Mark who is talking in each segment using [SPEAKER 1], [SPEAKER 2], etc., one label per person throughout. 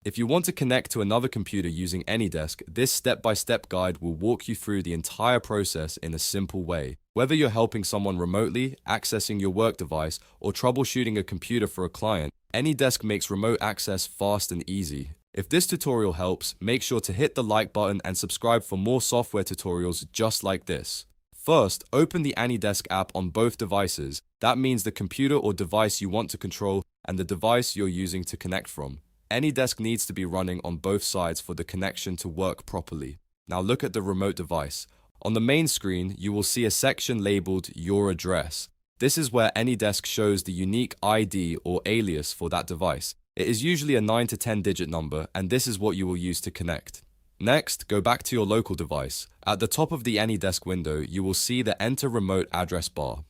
[SPEAKER 1] If you want to connect to another computer using AnyDesk, this step-by-step guide will walk you through the entire process in a simple way. Whether you're helping someone remotely, accessing your work device, or troubleshooting a computer for a client, AnyDesk makes remote access fast and easy. If this tutorial helps, make sure to hit the like button and subscribe for more software tutorials just like this. First, open the AnyDesk app on both devices. That means the computer or device you want to control and the device you're using to connect from. AnyDesk needs to be running on both sides for the connection to work properly. Now look at the remote device. On the main screen, you will see a section labeled Your Address. This is where AnyDesk shows the unique ID or alias for that device. It is usually a 9 to 10 digit number, and this is what you will use to connect. Next, go back to your local device. At the top of the AnyDesk window, you will see the Enter Remote address bar.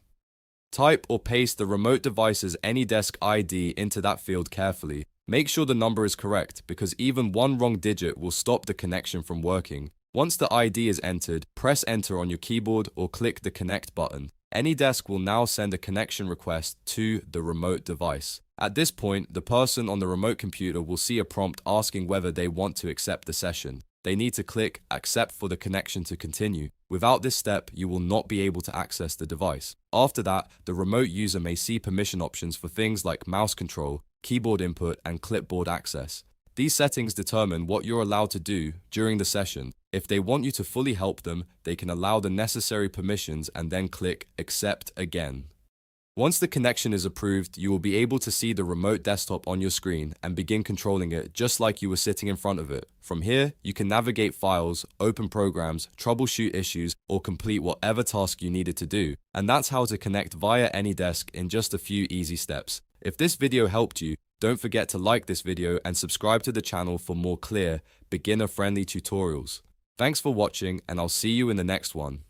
[SPEAKER 1] Type or paste the remote device's AnyDesk ID into that field carefully. Make sure the number is correct, because even one wrong digit will stop the connection from working. Once the ID is entered, press Enter on your keyboard or click the Connect button. AnyDesk will now send a connection request to the remote device. At this point, the person on the remote computer will see a prompt asking whether they want to accept the session. They need to click Accept for the connection to continue. Without this step, you will not be able to access the device. After that, the remote user may see permission options for things like mouse control, keyboard input, and clipboard access. These settings determine what you're allowed to do during the session. If they want you to fully help them, they can allow the necessary permissions and then click Accept again. Once the connection is approved, you will be able to see the remote desktop on your screen and begin controlling it just like you were sitting in front of it. From here, you can navigate files, open programs, troubleshoot issues, or complete whatever task you needed to do. And that's how to connect via AnyDesk in just a few easy steps. If this video helped you, don't forget to like this video and subscribe to the channel for more clear, beginner-friendly tutorials. Thanks for watching, and I'll see you in the next one.